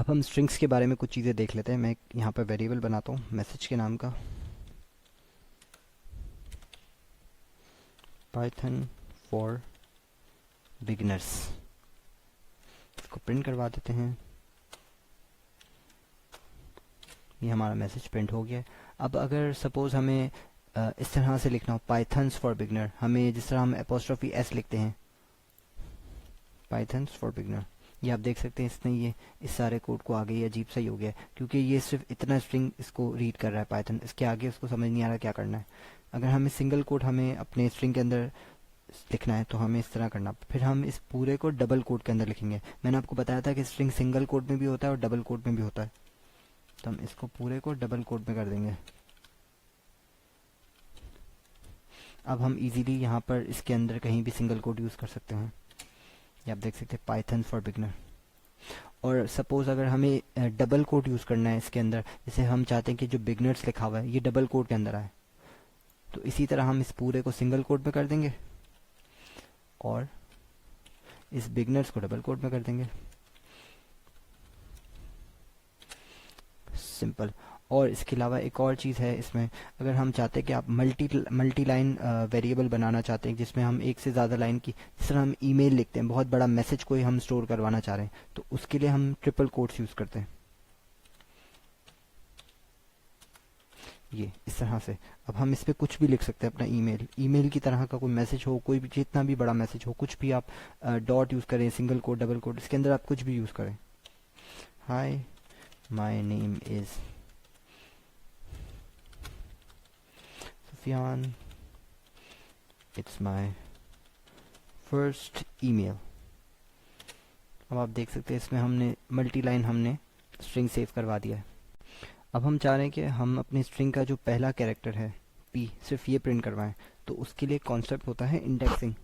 अब हम स्ट्रिंग्स के बारे में कुछ चीज़ें देख लेते हैं। मैं यहाँ पर वेरिएबल बनाता हूँ मैसेज के नाम का, पाइथन फॉर बिगिनर्स। इसको प्रिंट करवा देते हैं। ये हमारा मैसेज प्रिंट हो गया है। अब अगर सपोज हमें इस तरह से लिखना हो पाइथन्स फॉर बिगनर, हमें जिस तरह हम एपोस्ट्रोफी एस लिखते हैं, पाइथन्स फॉर बिगनर, ये आप देख सकते हैं इसने ये इस सारे कोड को आगे ये अजीब सा ही हो गया है, क्योंकि ये सिर्फ इतना स्ट्रिंग इसको रीड कर रहा है पाइथन, इसके आगे उसको समझ नहीं आ रहा क्या करना है। अगर हमें सिंगल कोड हमें अपने स्ट्रिंग के अंदर लिखना है तो हमें इस तरह करना, फिर हम इस पूरे को डबल कोड के अंदर लिखेंगे। मैंने आपको बताया था कि स्ट्रिंग सिंगल कोड में भी होता है और डबल कोड में भी होता है, तो हम इसको पूरे को डबल कोड में कर देंगे। अब हम इजीली यहाँ पर इसके अंदर कहीं भी सिंगल कोड यूज़ कर सकते हैं। ये आप देख सकते हैं पाइथन फॉर बिगनर। और सपोज अगर हमें डबल कोड यूज़ करना है इसके अंदर, जैसे हम चाहते हैं कि जो बिगनर्स लिखा हुआ है ये डबल कोड के अंदर आए, तो इसी तरह हम इस पूरे को सिंगल कोड में कर देंगे और इस बिगनर्स को डबल कोड में कर देंगे। सिंपल। और इसके अलावा एक और चीज़ है इसमें, अगर हम चाहते हैं कि आप मल्टी लाइन वेरिएबल बनाना चाहते हैं जिसमें हम एक से ज़्यादा लाइन की, जिस तरह हम ईमेल लिखते हैं, बहुत बड़ा मैसेज कोई हम स्टोर करवाना चाह रहे हैं, तो उसके लिए हम ट्रिपल कोट्स यूज़ करते हैं, ये इस तरह से। अब हम इस पर कुछ भी लिख सकते हैं अपना ईमेल की तरह का कोई मैसेज हो, कोई भी जितना भी बड़ा मैसेज हो, कुछ भी आप डॉट यूज़ करें, सिंगल कोट डबल कोट, इसके अंदर आप कुछ भी यूज़ करें। Hi my name is Sufiyan, it's my first email. अब आप देख सकते हैं इसमें हमने मल्टी लाइन हमने स्ट्रिंग सेव करवा दिया है। अब हम चाह रहे हैं कि हम अपनी स्ट्रिंग का जो पहला कैरेक्टर है पी, सिर्फ ये प्रिंट करवाएं, तो उसके लिए कॉन्सेप्ट होता है इंडेक्सिंग।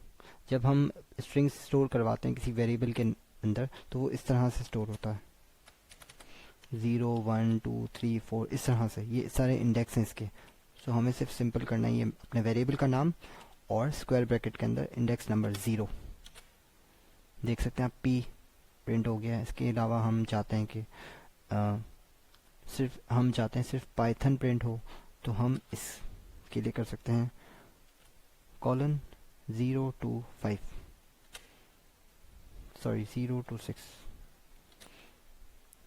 जब हम स्ट्रिंग स्टोर करवाते हैं किसी वेरिएबल के अंदर तो वो इस तरह से स्टोर होता है, 0 1 2 3 4 इस तरह से, ये सारे इंडेक्स हैं इसके। सो हमें सिर्फ सिंपल करना है ये अपने वेरिएबल का नाम और स्क्वायर ब्रैकेट के अंदर इंडेक्स नंबर 0। देख सकते हैं आप पी प्रिंट हो गया है। इसके अलावा हम चाहते हैं कि सिर्फ पाइथन प्रिंट हो, तो हम इसके लिए कर सकते हैं कॉलन 0 to 5, सॉरी 0 to 6।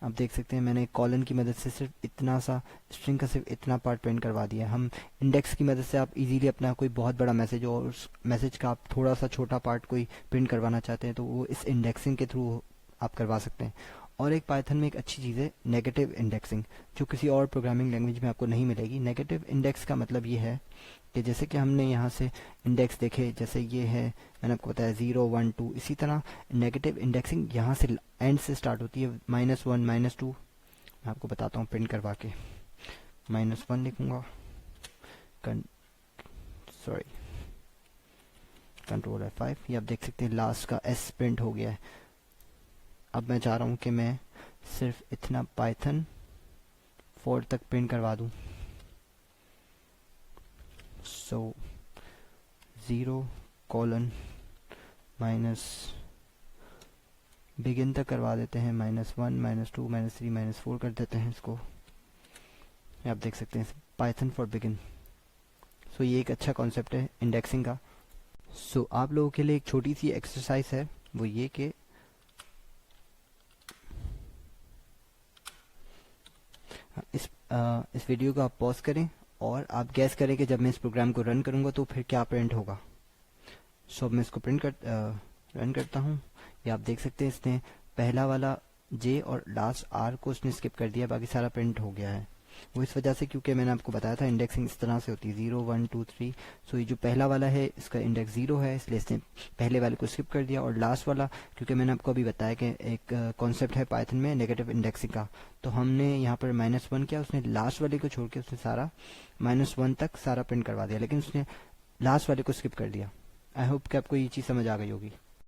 आप देख सकते हैं मैंने कॉलन की मदद से सिर्फ इतना सा स्ट्रिंग का सिर्फ इतना पार्ट प्रिंट करवा दिया है। हम इंडेक्स की मदद से आप इजीली अपना कोई बहुत बड़ा मैसेज हो और उस मैसेज का आप थोड़ा सा छोटा पार्ट कोई प्रिंट करवाना चाहते हैं तो वो इस इंडेक्सिंग के थ्रू आप करवा सकते हैं। और एक पाइथन में एक अच्छी चीज़ है नेगेटिव इंडेक्सिंग, जो किसी और प्रोग्रामिंग लैंग्वेज में आपको नहीं मिलेगी। नेगेटिव इंडेक्स का मतलब ये है कि जैसे कि हमने यहाँ से इंडेक्स देखे, जैसे ये है मैंने आपको बताया 0 1 2, इसी तरह नेगेटिव इंडेक्सिंग यहाँ से एंड से स्टार्ट होती है, -1 -2। मैं आपको बताता हूँ प्रिंट करवा के, -1 लिखूँगा, सॉरी कंट्रोल F5। ये आप देख सकते हैं लास्ट का S प्रिंट हो गया है। अब मैं चाह रहा हूँ कि मैं सिर्फ इतना पाइथन 4 तक प्रिंट करवा दूँ। सो 0 कोलन माइनस बिगिन तक करवा देते हैं, -1 -2 -3 -4 कर देते हैं इसको। आप देख सकते हैं पाइथन फॉर बिगिन। सो ये एक अच्छा कॉन्सेप्ट है इंडेक्सिंग का। सो आप लोगों के लिए एक छोटी सी एक्सरसाइज है, वो ये कि इस वीडियो को आप पॉज करें और आप गैस करें कि जब मैं इस प्रोग्राम को रन करूंगा तो फिर क्या प्रिंट होगा। सो अब मैं इसको रन करता हूँ। ये आप देख सकते हैं इसने पहला वाला जे और लास्ट आर को उसने स्किप कर दिया, बाकी सारा प्रिंट हो गया है। वो इस वजह से क्योंकि मैंने आपको बताया था इंडेक्सिंग इस तरह से होती है 0 1 2 3। सो ये जो पहला वाला है इसका इंडेक्स 0 है, इसलिए इसने पहले वाले को स्किप कर दिया। और लास्ट वाला, क्योंकि मैंने आपको अभी बताया कि एक कॉन्सेप्ट है पाइथन में नेगेटिव इंडेक्सिंग का, तो हमने यहाँ पर -1 किया, उसने लास्ट वाले को छोड़ के उसने सारा -1 तक सारा प्रिंट करवा दिया, लेकिन उसने लास्ट वाले को स्किप कर दिया। आई होप कि आपको ये चीज़ समझ आ गई होगी।